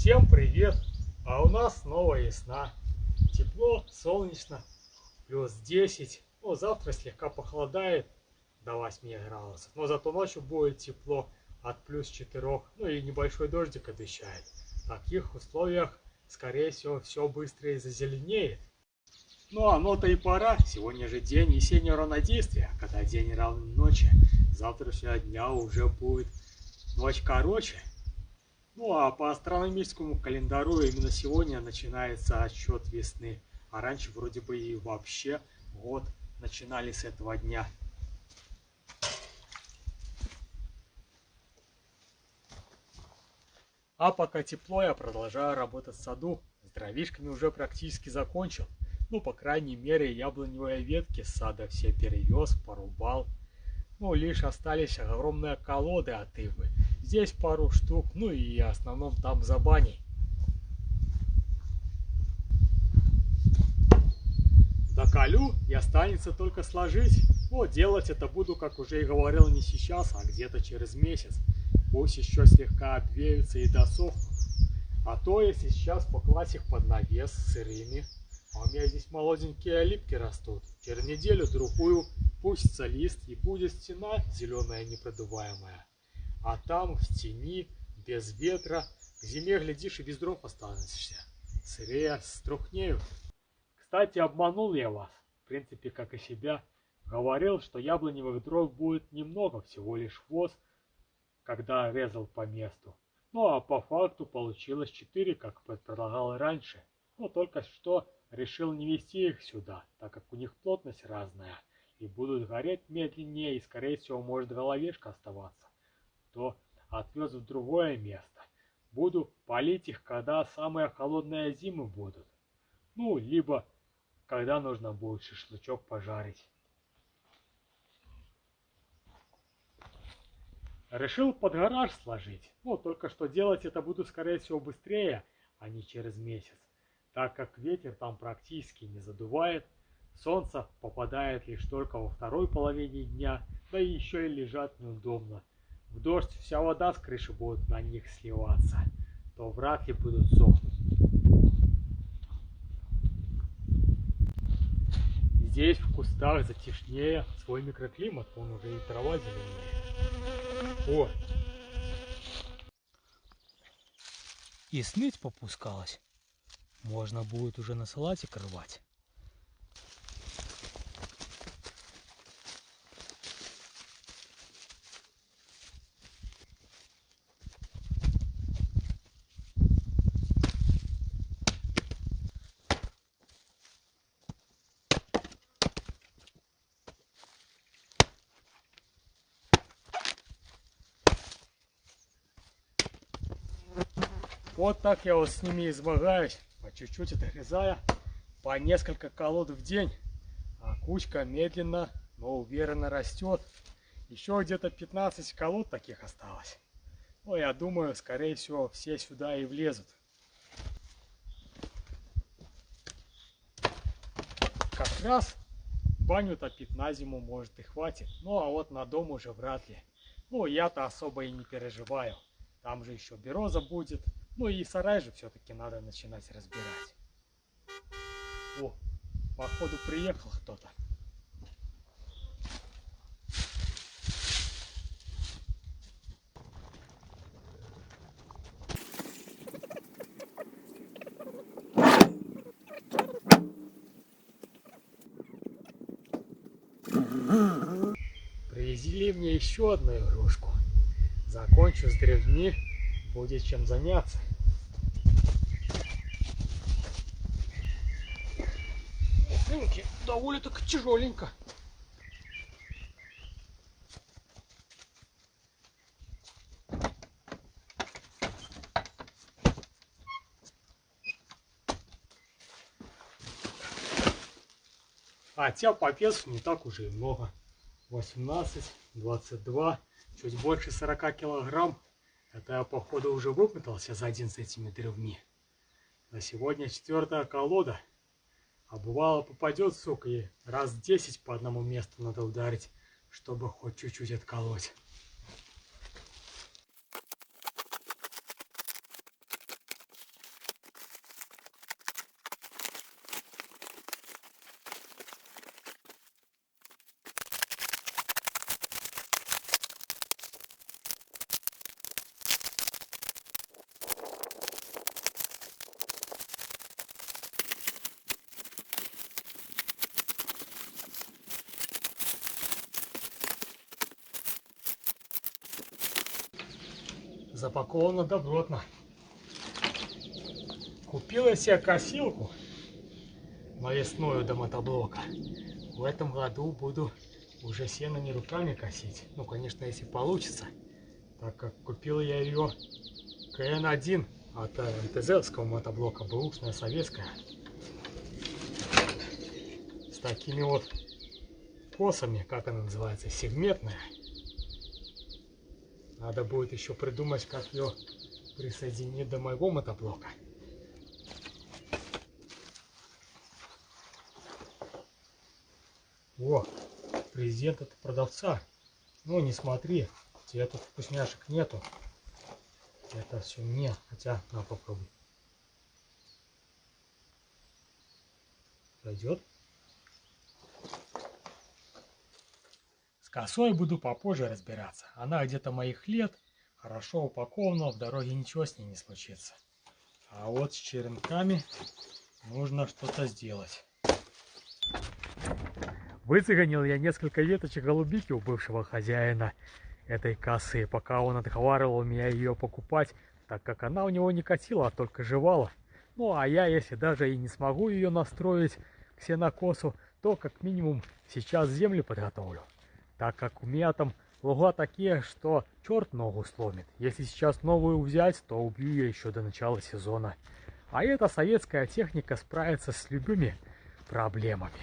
Всем привет! А у нас снова весна. Тепло, солнечно, плюс 10. Ну, завтра слегка похолодает до 8 градусов. Но зато ночью будет тепло от плюс 4. Ну и небольшой дождик обещает. В таких условиях, скорее всего, все быстрее зазеленеет. Ну а оно-то и пора. Сегодня же день весеннего равнодействия, когда день равен ночи. С завтрашнего дня уже будет ночь короче. Ну а по астрономическому календарю именно сегодня начинается отсчет весны. А раньше вроде бы и вообще год начинали с этого дня. А пока тепло, я продолжаю работать в саду. С дровишками уже практически закончил. Ну, по крайней мере, яблоневые ветки с сада все перевез, порубал. Ну, лишь остались огромные колоды от ивы. Здесь пару штук, ну и в основном там за баней. Доколю и останется только сложить. Но делать это буду, как уже и говорил, не сейчас, а где-то через месяц. Пусть еще слегка обвеются и досохнут. А то, если сейчас покласть их под навес сырыми, а у меня здесь молоденькие липки растут, через неделю-другую пустится лист и будет стена зеленая непродуваемая. А там, в тени, без ветра, к зиме, глядишь, и без дров останешься. Сырые струхнеют. Кстати, обманул я вас, в принципе, как и себя. Говорил, что яблоневых дров будет немного, всего лишь воз, когда резал по месту. Ну а по факту получилось 4, как предполагал раньше. Но только что решил не везти их сюда, так как у них плотность разная. И будут гореть медленнее, и скорее всего может головешка оставаться. То отвез в другое место. Буду полить их, когда самые холодные зимы будут. Ну, либо когда нужно будет шашлычок пожарить. Решил под гараж сложить. Ну, только что делать это буду, скорее всего, быстрее, а не через месяц. Так как ветер там практически не задувает, солнце попадает лишь только во второй половине дня, да и еще и лежать неудобно. В дождь вся вода с крыши будет на них сливаться, то вряд ли будут сохнуть. Здесь в кустах затишнее, свой микроклимат, он уже и трава зеленее. О! И сныть попускалась. Можно будет уже на салатик рвать. Вот так я вот с ними измогаюсь, по чуть-чуть отрезая, по несколько колод в день. А кучка медленно, но уверенно растет. Еще где-то 15 колод таких осталось. Ну, я думаю, скорее всего, все сюда и влезут. Как раз баню топить на зиму, может, и хватит. Ну, а вот на дом уже вряд ли. Ну, я-то особо и не переживаю. Там же еще береза будет. Ну и сарай же все-таки надо начинать разбирать. О, походу приехал кто-то. Привезли мне еще одну игрушку. Закончу с древни, будет чем заняться. Блинки, довольно-таки тяжеленько. Хотя по весу не так уже и много. 18, 22, чуть больше 40 килограмм. Это я, походу, уже вымотался за день с этими древми. На сегодня 4-я колода. А бывало попадет, сука, и раз 10 по одному месту надо ударить, чтобы хоть чуть-чуть отколоть. запаковано добротно. Купил я себе косилку навесную до мотоблока. В этом году буду уже сено не руками косить. Ну, конечно, если получится. Так как купил я ее КН-1 от МТЗ-овского мотоблока, бэушная советская. С такими вот косами, как она называется, сегментная. Надо будет еще придумать, как ее присоединить до моего мотоблока. О, презент от продавца. Ну, не смотри, тебе тут вкусняшек нету. Это все мне, хотя, на, попробуй. Пойдет? С косой буду попозже разбираться. Она где-то моих лет, хорошо упакована, в дороге ничего с ней не случится. А вот с черенками нужно что-то сделать. Выцегонил я несколько веточек голубики у бывшего хозяина этой косы, пока он отговаривал меня ее покупать, так как она у него не косила, а только жевала. Ну а я, если даже и не смогу ее настроить к сенокосу, то как минимум сейчас землю подготовлю. Так как у меня там луга такие, что черт ногу сломит. Если сейчас новую взять, то убью ее еще до начала сезона. А эта советская техника справится с любыми проблемами.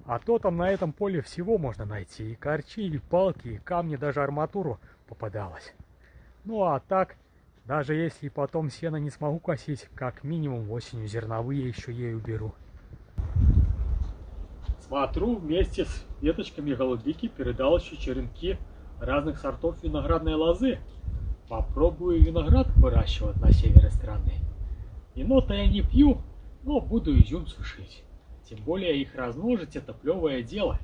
А то там на этом поле всего можно найти. И корчи, и палки, и камни, даже арматуру попадалось. Ну а так, даже если потом сено не смогу косить, как минимум осенью зерновые еще ею беру. Смотрю, вместе с веточками голубики передал еще черенки разных сортов виноградной лозы. Попробую виноград выращивать на севере страны. Вино-то я не пью, но буду изюм сушить. Тем более их размножить — это плевое дело.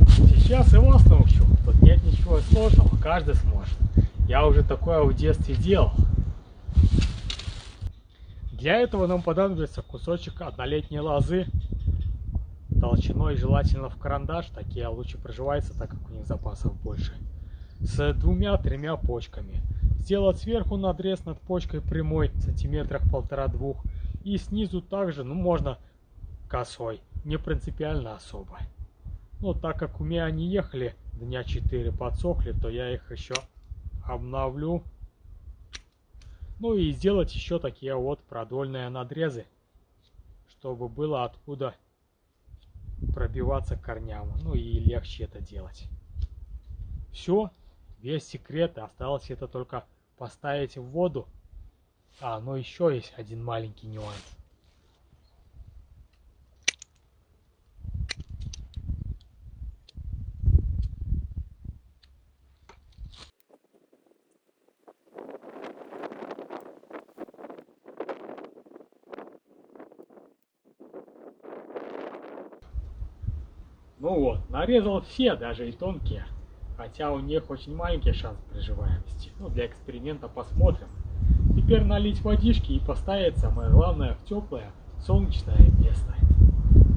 Сейчас и вас научу. Тут нет ничего сложного, каждый сможет. Я уже такое в детстве делал. Для этого нам понадобится кусочек однолетней лозы, толщиной желательно в карандаш, такие лучше приживаются, так как у них запасов больше, с 2-3 почками. Сделать сверху надрез над почкой прямой, сантиметрах 1,5-2, и снизу также, ну, можно косой, не принципиально особо. Но так как у меня они ехали дня 4, подсохли, то я их еще обновлю. Ну и сделать еще такие вот продольные надрезы, чтобы было откуда пробиваться к корням. Ну и легче это делать. Все, весь секрет. Осталось это только поставить в воду. Но еще есть один маленький нюанс. Ну вот, нарезал все, даже и тонкие. Хотя у них очень маленький шанс приживаемости. Ну, для эксперимента посмотрим. Теперь налить водички и поставить, самое главное, в теплое солнечное место.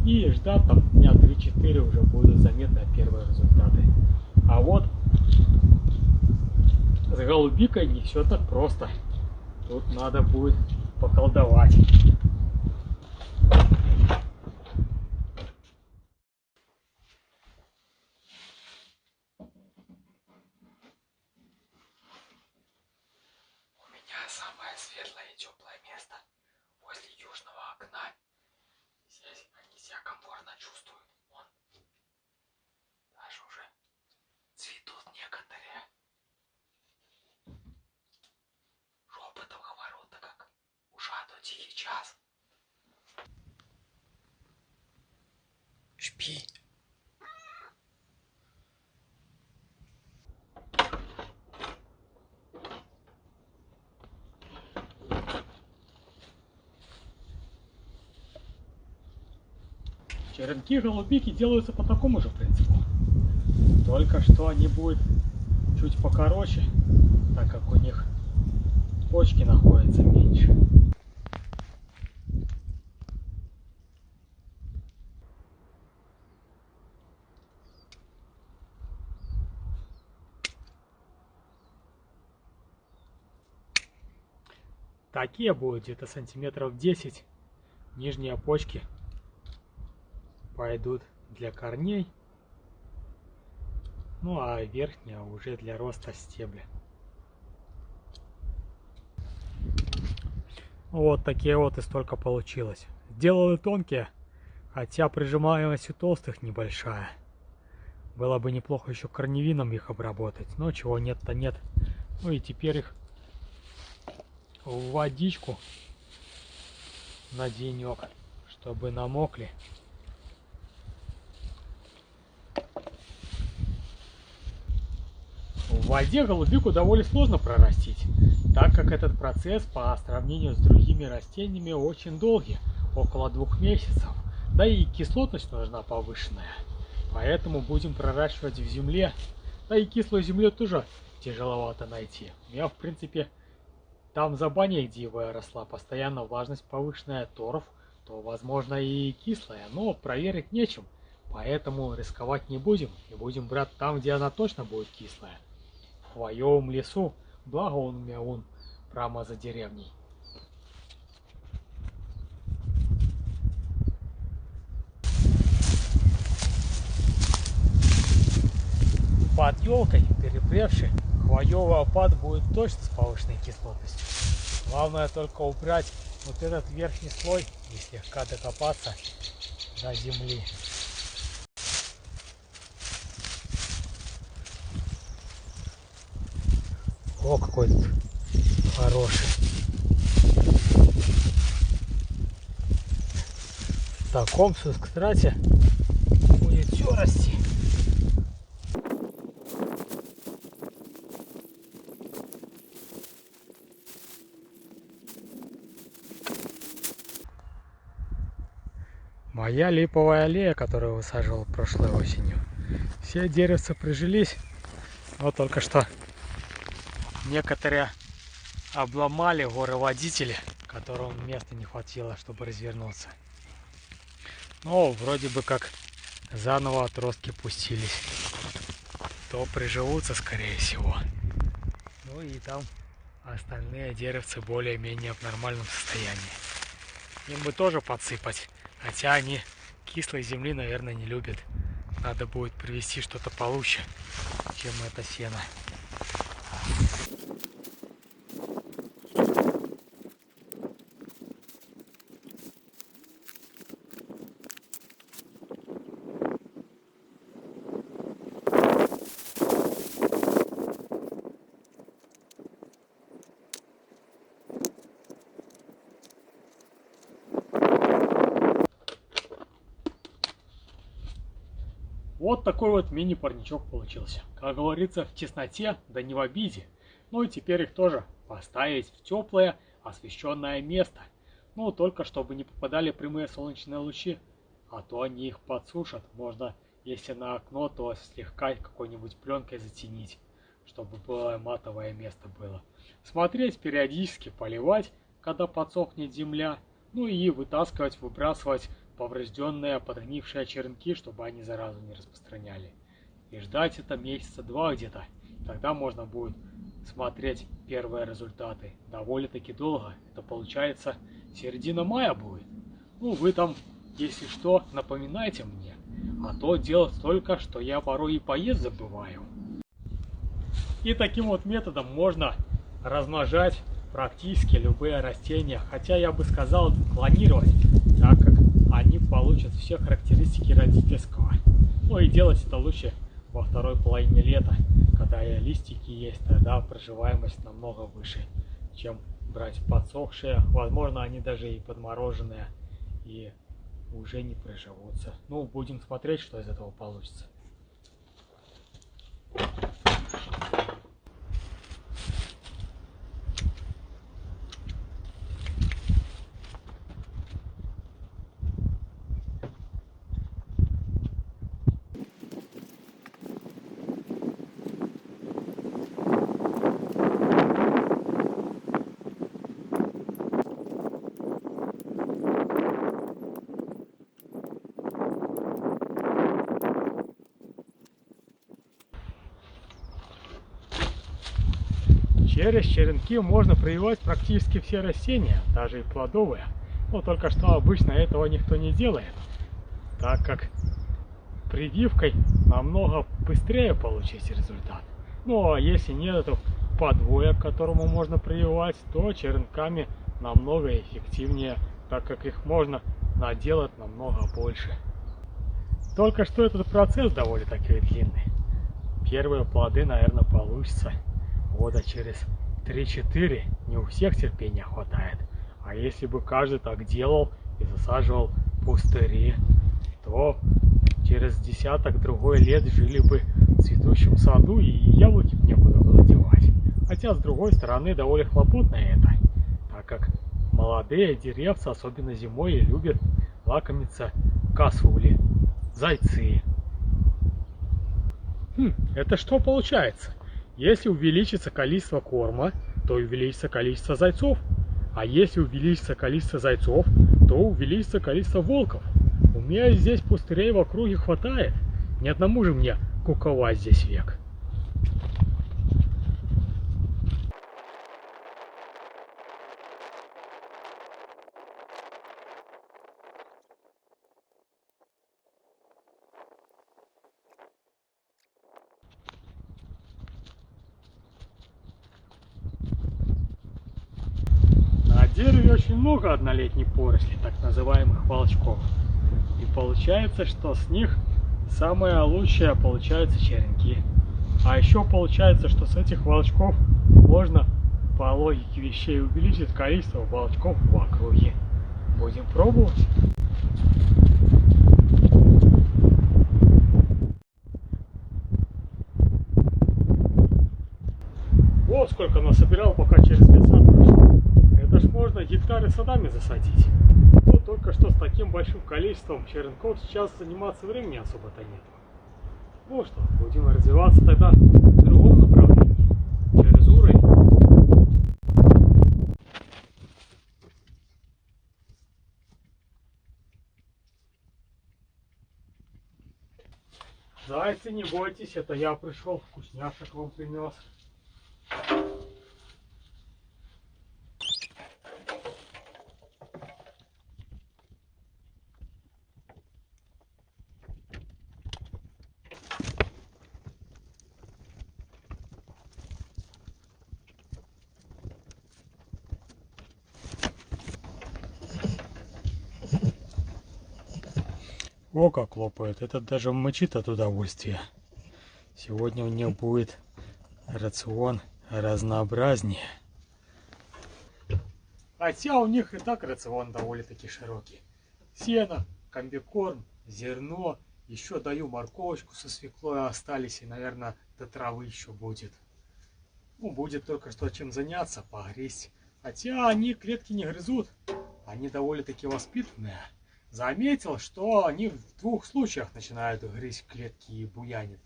И ждать там дня 3-4 уже будут заметны первые результаты. А вот с голубикой не все так просто. Тут надо будет поколдовать. Самое светлое и теплое место возле южного окна. Здесь они себя комфортно чувствуют. Вон. Даже уже цветут некоторые. Шепотом говорю, так как ушату тихий час. Спи. Черенки голубики делаются по такому же принципу. Только что они будут чуть покороче, так как у них почки находятся меньше. такие будут где-то сантиметров 10. Нижние почки пойдут для корней, ну а верхняя уже для роста стебля. Вот такие вот и столько получилось. Сделал и тонкие, хотя прижимаемость у толстых небольшая. Было бы неплохо еще корневином их обработать, но чего нет-то нет. Ну и теперь их в водичку на денек, чтобы намокли. В воде голубику довольно сложно прорастить, так как этот процесс по сравнению с другими растениями очень долгий, около 2 месяцев. Да и кислотность нужна повышенная, поэтому будем проращивать в земле. Да и кислую землю тоже тяжеловато найти. У меня в принципе там за баней, где я росла, постоянно влажность повышенная, торф, то возможно и кислая, но проверить нечем. Поэтому рисковать не будем и будем брать там, где она точно будет кислая. В хвоевом лесу, благо он у меня вон прямо за деревней. Под елкой, перепревший, хвоевый опад будет точно с повышенной кислотностью. Главное только убрать вот этот верхний слой и слегка докопаться до земли. О, какой тут хороший. В таком субстрате будет все расти. Моя липовая аллея, которую высаживал прошлой осенью. Все деревца прижились, но только что некоторые обломали гороводители, которым места не хватило, чтобы развернуться. Но вроде бы как заново отростки пустились. То приживутся, скорее всего. Ну и там остальные деревцы более-менее в нормальном состоянии. Им бы тоже подсыпать, хотя они кислой земли, наверное, не любят. Надо будет привезти что-то получше, чем это сено. Вот такой вот мини-парничок получился. Как говорится, в тесноте, да не в обиде. Ну и теперь их тоже поставить в теплое, освещенное место. Ну, только чтобы не попадали прямые солнечные лучи, а то они их подсушат. Можно, если на окно, то слегка какой-нибудь пленкой затенить, чтобы было матовое место было. Смотреть периодически, поливать, когда подсохнет земля. Ну и вытаскивать, выбрасывать поврежденные, подгнившие черенки, чтобы они заразу не распространяли. И ждать это месяца 2 где-то. Тогда можно будет смотреть первые результаты. Довольно-таки долго. Это получается середина мая будет. Ну вы там, если что, напоминайте мне. А то делать столько, что я порой и поесть забываю. И таким вот методом можно размножать практически любые растения. Хотя я бы сказал клонировать, так как они получат все характеристики родительского. Ну и делать это лучше во второй половине лета, когда листики есть, тогда проживаемость намного выше, чем брать подсохшие. Возможно, они даже и подмороженные и уже не приживутся. Ну, будем смотреть, что из этого получится. Через черенки можно прививать практически все растения, даже и плодовые. Но только что обычно этого никто не делает, так как прививкой намного быстрее получить результат. Ну а если нет подвоя, к которому можно прививать, то черенками намного эффективнее, так как их можно наделать намного больше. Только что этот процесс довольно-таки длинный. Первые плоды, наверное, получится года через 3-4. Не у всех терпения хватает. А если бы каждый так делал и засаживал пустыри, то через десяток-другой лет жили бы в цветущем саду, и яблоки некуда было девать. Хотя, с другой стороны, довольно хлопотно это, так как молодые деревца, особенно зимой, любят лакомиться косули, зайцы. Это что получается? Если увеличится количество корма, то увеличится количество зайцов. А если увеличится количество зайцов, то увеличится количество волков. У меня здесь пустырей в округе хватает. Ни одному же мне куковать здесь век. На дереве очень много однолетней поросли, так называемых волчков. И получается, что с них самое лучшее получаются черенки. А еще получается, что с этих волчков можно по логике вещей увеличить количество волчков в округе. Будем пробовать. Вот сколько насобирал, пока через леса прошел. Это ж можно гектары садами засадить. Вот только что с таким большим количеством черенков сейчас заниматься времени особо-то нет. Ну что, будем развиваться тогда в другом направлении, через уровень. Зайцы, не бойтесь, это я пришел, вкусняшек вам принес. О, как лопает, этот даже мычит от удовольствия. Сегодня у них будет рацион разнообразнее. Хотя у них и так рацион довольно-таки широкий. Сено, комбикорм, зерно, еще даю морковочку со свеклой остались, и, наверное, до травы еще будет. Ну, будет только что чем заняться, погрызть. Хотя они клетки не грызут, они довольно-таки воспитанные. Заметил, что они в двух случаях начинают грызть клетки и буянят.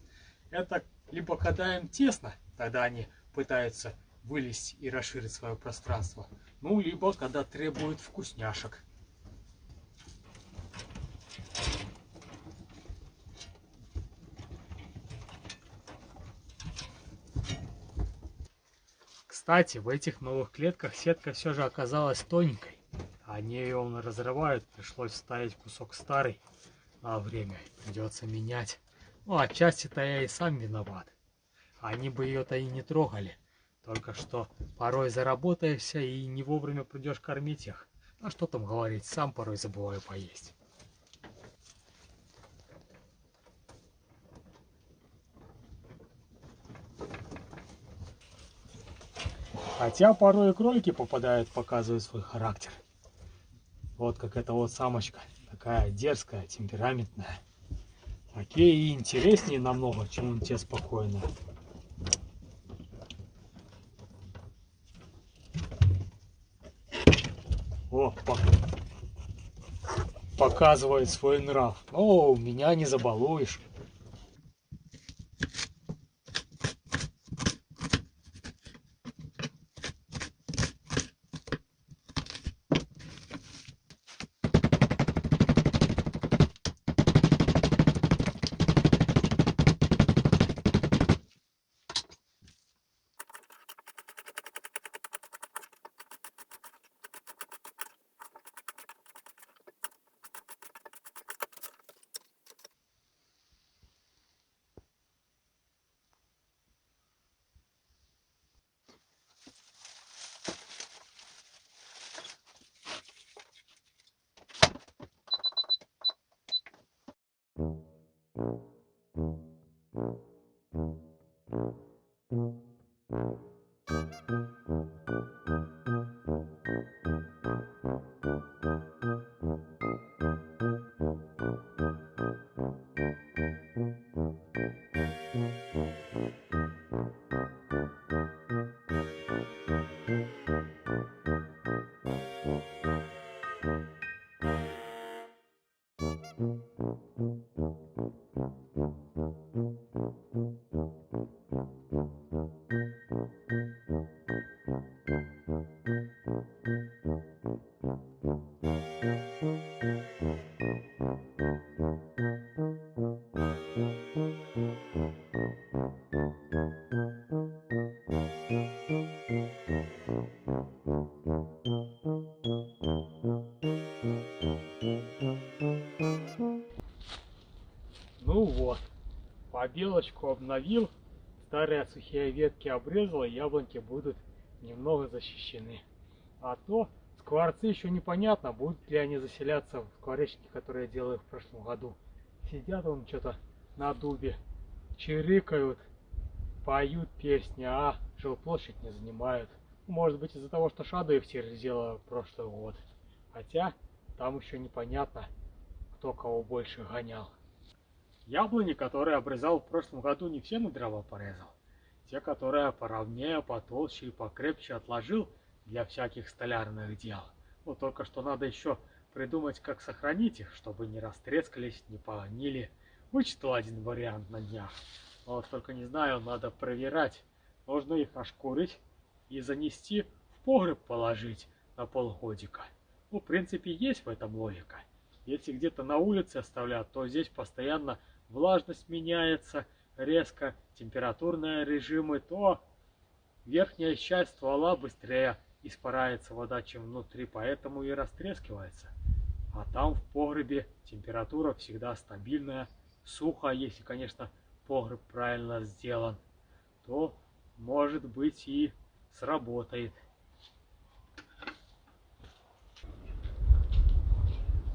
Это либо когда им тесно, тогда они пытаются вылезть и расширить свое пространство, ну, либо когда требуют вкусняшек. Кстати, в этих новых клетках сетка все же оказалась тоненькой. Они ее разрывают, пришлось вставить кусок старый на время, придется менять. Ну, отчасти-то я и сам виноват. Они бы ее-то и не трогали. Только что порой заработаешься и не вовремя придешь кормить их. А что там говорить, сам порой забываю поесть. Хотя порой и кролики попадают, показывают свой характер. Вот как эта вот самочка, такая дерзкая, темпераментная. Такие и интереснее намного, чем те спокойные. О, показывает свой нрав. О, меня не забалуешь. Ну вот, побелочку обновил, старые сухие ветки обрезал, и яблоньки будут немного защищены. А то скворцы еще непонятно, будут ли они заселяться в скворечники, которые я делаю в прошлом году. Сидят вон что-то на дубе, чирикают, поют песни, а жилплощадь не занимают. Может быть, из-за того, что шаду их сделала в прошлый год. Хотя там еще непонятно, кто кого больше гонял. Яблони, которые обрезал в прошлом году, не все на дрова порезал. Те, которые поровнее, потолще и покрепче, отложил для всяких столярных дел. Вот только что надо еще придумать, как сохранить их, чтобы не растрескались, не погнили. Вычитал один вариант на днях. Но вот только не знаю, надо проверять. Можно их ошкурить и занести в погреб положить на полгодика. Ну, в принципе, есть в этом логика. Если где-то на улице оставлять, то здесь постоянно влажность меняется резко, температурные режимы, то верхняя часть ствола быстрее испаряется вода, чем внутри, поэтому и растрескивается. А там в погребе температура всегда стабильная, сухо, если, конечно, погреб правильно сделан, то, может быть, и сработает.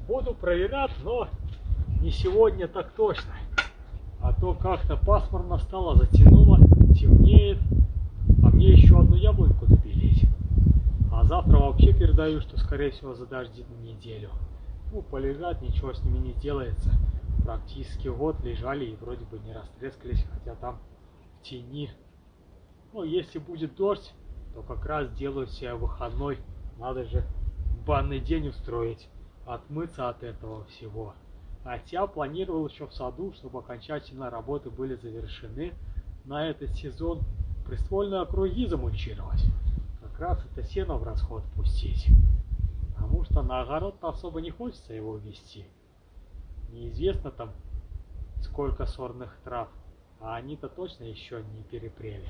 Буду проверять, но не сегодня так точно. А то как-то пасмурно стало, затянуло, темнеет. А мне еще одну яблоньку добелить. А завтра вообще передаю, что скорее всего задождит неделю. Ну, полежать, ничего с ними не делается. Практически год лежали и вроде бы не растрескались, хотя там в тени. Ну, если будет дождь, то как раз делаю себе выходной. Надо же банный день устроить, отмыться от этого всего. Хотя планировал еще в саду, чтобы окончательно работы были завершены на этот сезон, приствольные округи замульчировать. Как раз это сено в расход пустить. Потому что на огород-то особо не хочется его вести. Неизвестно там сколько сорных трав, а они-то точно еще не перепрели.